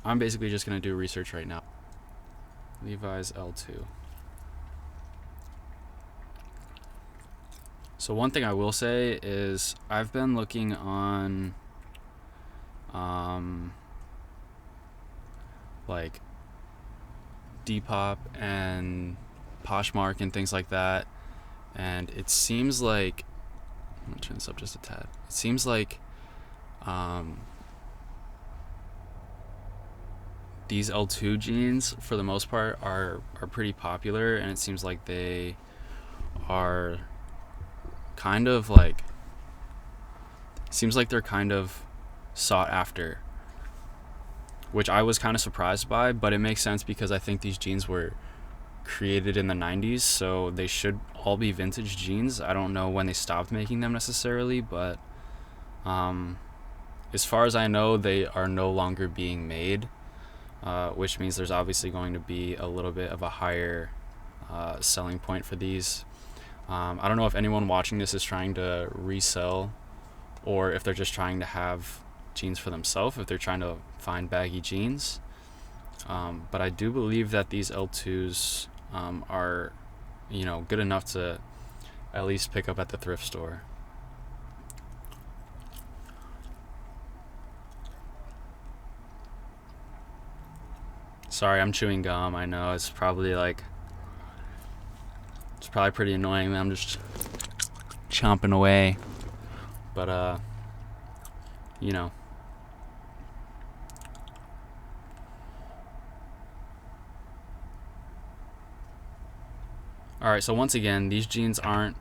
I'm basically just gonna do research right now. Levi's L2. So one thing I will say is I've been looking on like Depop and Poshmark and things like that, and it seems like, I'm gonna turn this up just a tad. It seems like these L2 jeans for the most part are pretty popular, and it seems like they are kind of like, seems like they're kind of sought after, which I was kind of surprised by, but it makes sense because I think these jeans were created in the 90s, so they should all be vintage jeans. I don't know when they stopped making them necessarily, but as far as I know, they are no longer being made, which means there's obviously going to be a little bit of a higher selling point for these. I don't know if anyone watching this is trying to resell, or if they're just trying to have jeans for themselves, if they're trying to find baggy jeans. But I do believe that these L2s are, good enough to at least pick up at the thrift store. Sorry, I'm chewing gum. I know it's probably pretty annoying that I'm just chomping away, but Alright, so once again, these jeans aren't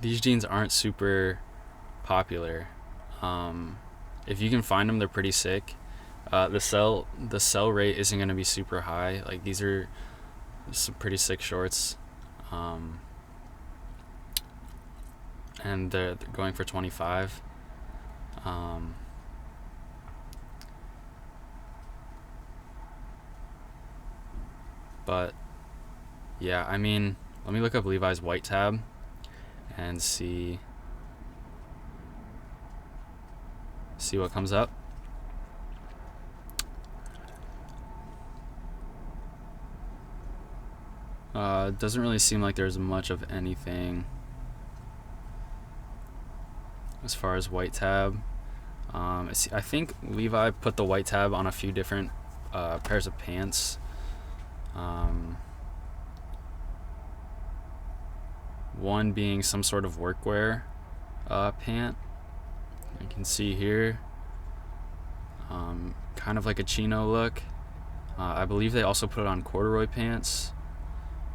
these jeans aren't super popular. If you can find them, they're pretty sick. The sell rate isn't going to be super high. Like, these are some pretty sick shorts, and they're going for $25. But yeah, I mean, let me look up Levi's white tab and see what comes up. It doesn't really seem like there's much of anything as far as white tab. I think Levi put the white tab on a few different pairs of pants. One being some sort of workwear pant. You can see here, kind of like a chino look. I believe they also put it on corduroy pants,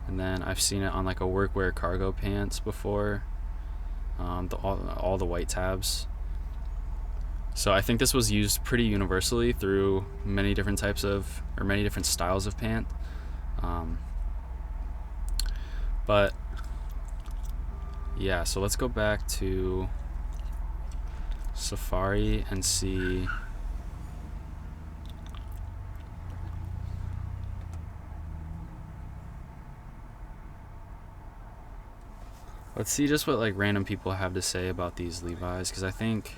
and then I've seen it on like a workwear cargo pants before. All the white tabs. So I think this was used pretty universally through many different styles of pant. But yeah, so let's go back to Safari and see. Let's see just what like random people have to say about these Levi's, because I think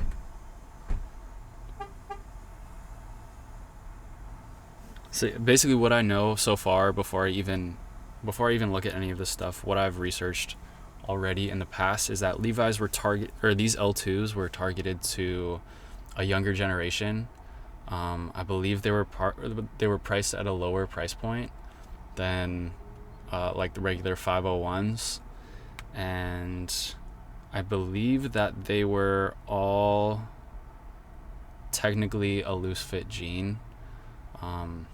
so basically what I know so far before I even look at any of this stuff, what I've researched already in the past is that Levi's were these L2s were targeted to a younger generation. I believe they were priced at a lower price point than like the regular 501s, and I believe that they were all technically a loose fit jean. And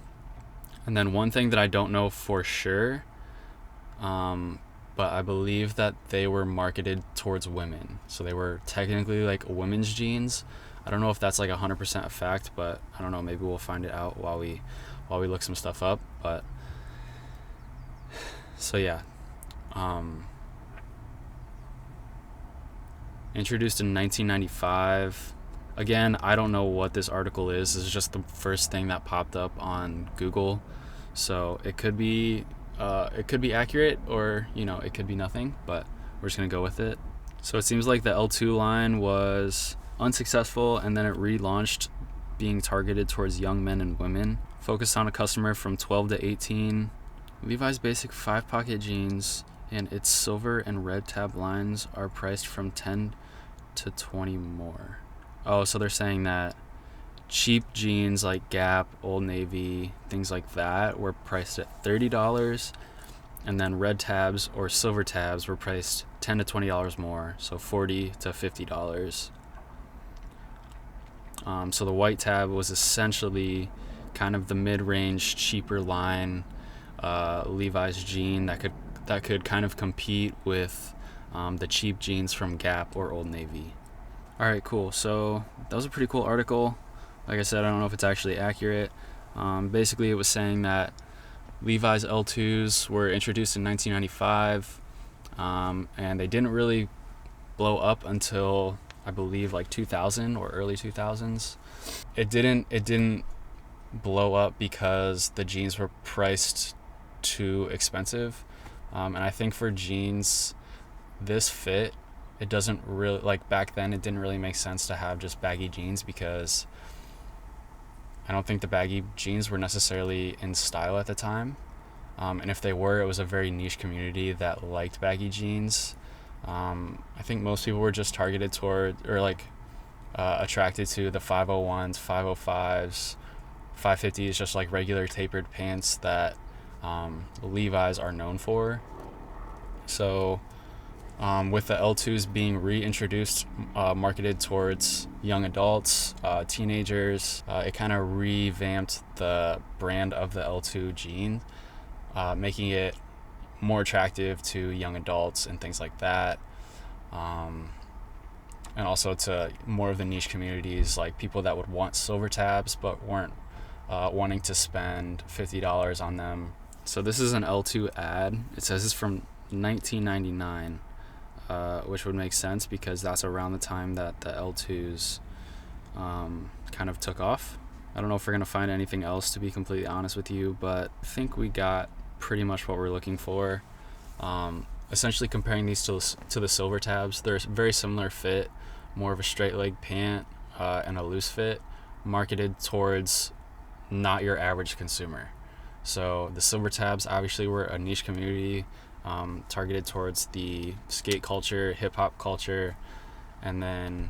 then one thing that I don't know for sure, but I believe that they were marketed towards women, so they were technically like women's jeans. I don't know if that's like 100% a fact, but I don't know, maybe we'll find it out while we look some stuff up. But so yeah, introduced in 1995. Again, I don't know what this article is. This is just the first thing that popped up on Google, so it could be accurate, or it could be nothing, but we're just gonna go with it. So it seems like the L2 line was unsuccessful, and then it relaunched being targeted towards young men and women. Focused on a customer from 12 to 18. Levi's basic 5-pocket jeans and its silver and red tab lines are priced from 10 to 20 more. Oh, so they're saying that cheap jeans like Gap, Old Navy, things like that were priced at $30, and then red tabs or silver tabs were priced $10 to $20 more, so $40 to $50. So the white tab was essentially kind of the mid-range, cheaper line Levi's jean that could kind of compete with the cheap jeans from Gap or Old Navy. All right, cool. So that was a pretty cool article. Like I said, I don't know if it's actually accurate. Basically, it was saying that Levi's L2s were introduced in 1995, and they didn't really blow up until I believe like 2000 or early 2000s. It didn't blow up because the jeans were priced too expensive, and I think for jeans this fit, it doesn't really, like back then it didn't really make sense to have just baggy jeans, because I don't think the baggy jeans were necessarily in style at the time, and if they were, it was a very niche community that liked baggy jeans. I think most people were just targeted toward, or like attracted to the 501s, 505s, 550s, just like regular tapered pants that Levi's are known for. So with the L2s being reintroduced, marketed towards young adults, teenagers, it kind of revamped the brand of the L2 jean, making it more attractive to young adults and things like that, and also to more of the niche communities, like people that would want silver tabs but weren't wanting to spend $50 on them. So this is an L2 ad. It says it's from 1999, which would make sense because that's around the time that the L2s kind of took off. I don't know if we're going to find anything else, to be completely honest with you, but I think we got pretty much what we're looking for. Essentially comparing these to the silver tabs, they're a very similar fit, more of a straight leg pant and a loose fit, marketed towards not your average consumer. So the silver tabs obviously were a niche community, targeted towards the skate culture, hip hop culture, and then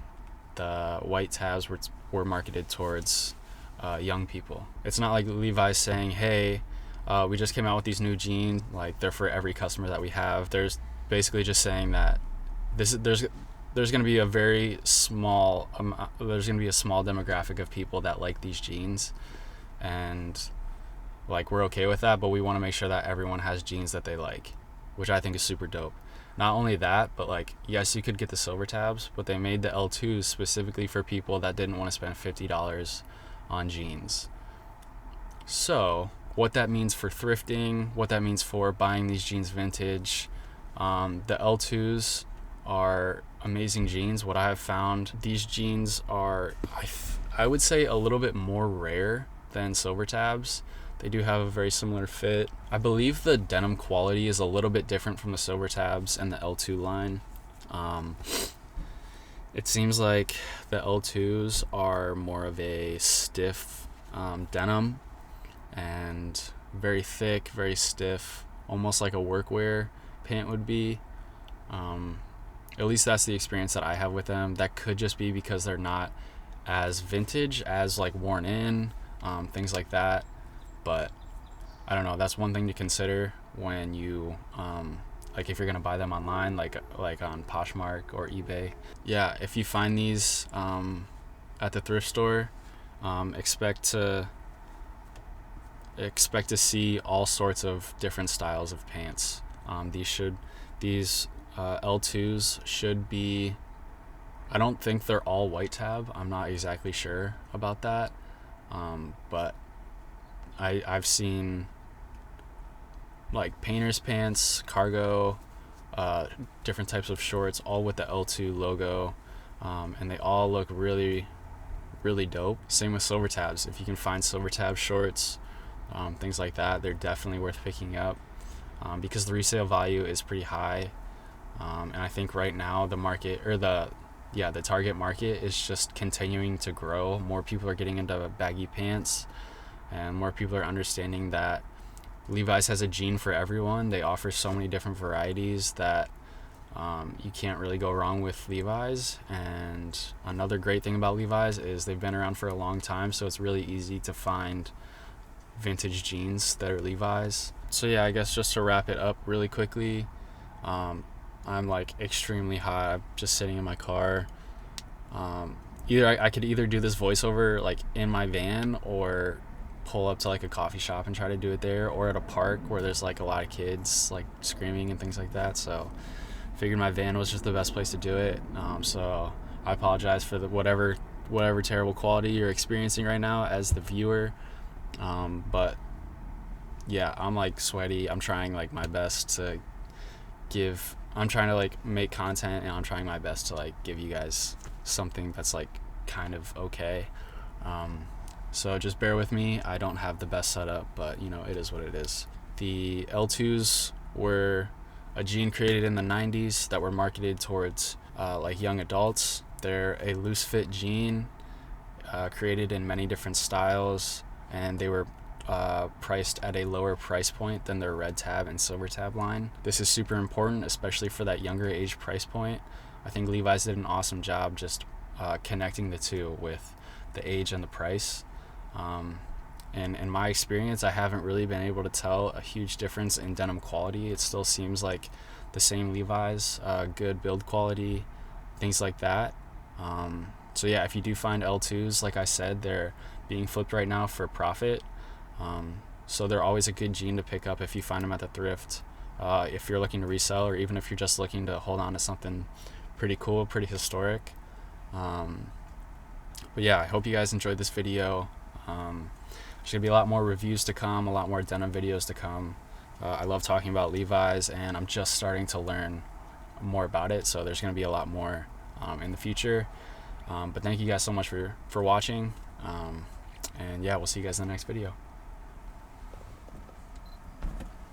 the white tabs were marketed towards young people. It's not like Levi's saying, hey, we just came out with these new jeans, like they're for every customer that we have. There's basically just saying that there's going to be a very small there's going to be a small demographic of people that like these jeans, and like we're okay with that, but we want to make sure that everyone has jeans that they like, which I think is super dope. Not only that, but like, yes, you could get the silver tabs, but they made the L2s specifically for people that didn't want to spend $50 on jeans. So what that means for thrifting, what that means for buying these jeans vintage, the L2s are amazing jeans. What I have found, these jeans are, I would say, a little bit more rare than silver tabs. They do have a very similar fit. I believe the denim quality is a little bit different from the silver tabs and the L2 line. It seems like the L2s are more of a stiff denim, and very thick, very stiff, almost like a workwear pant would be. At least that's the experience that I have with them. That could just be because they're not as vintage as like worn in, things like that. But I don't know, that's one thing to consider when you like if you're gonna buy them online, like on Poshmark or eBay. Yeah, if you find these at the thrift store, expect to see all sorts of different styles of pants. These L2s should be, I don't think they're all white tab. I'm not exactly sure about that, but I've seen like painter's pants, cargo, different types of shorts, all with the L2 logo, and they all look really, really dope. Same with silver tabs. If you can find silver tab shorts, things like that, they're definitely worth picking up, because the resale value is pretty high, and I think right now the market, or the yeah, the target market is just continuing to grow. More people are getting into baggy pants, and more people are understanding that Levi's has a jean for everyone. They offer so many different varieties that you can't really go wrong with Levi's. And another great thing about Levi's is they've been around for a long time, so it's really easy to find vintage jeans that are Levi's. So yeah, I guess just to wrap it up really quickly, I'm like extremely hot. I'm just sitting in my car. Either I could either do this voiceover like in my van, or pull up to like a coffee shop and try to do it there, or at a park where there's like a lot of kids like screaming and things like that. So figured my van was just the best place to do it. So I apologize for the whatever terrible quality you're experiencing right now as the viewer. But yeah, I'm like sweaty. I'm trying like my best to I'm trying to like make content, and I'm trying my best to like give you guys something that's like kind of okay. So just bear with me. I don't have the best setup, but you know, it is what it is. The L2s were a jean created in the 90s that were marketed towards like young adults. They're a loose fit jean created in many different styles, and they were priced at a lower price point than their red tab and silver tab line. This is super important, especially for that younger age price point. I think Levi's did an awesome job just connecting the two with the age and the price. And in my experience, I haven't really been able to tell a huge difference in denim quality. It still seems like the same Levi's, good build quality, things like that. So yeah, if you do find L2s, like I said, they're being flipped right now for profit. So they're always a good jean to pick up if you find them at the thrift. If you're looking to resell, or even if you're just looking to hold on to something pretty cool, pretty historic. But yeah, I hope you guys enjoyed this video. There's gonna be a lot more reviews to come, a lot more denim videos to come. I love talking about Levi's, and I'm just starting to learn more about it, so there's gonna be a lot more in the future. But thank you guys so much for watching, and yeah, we'll see you guys in the next video.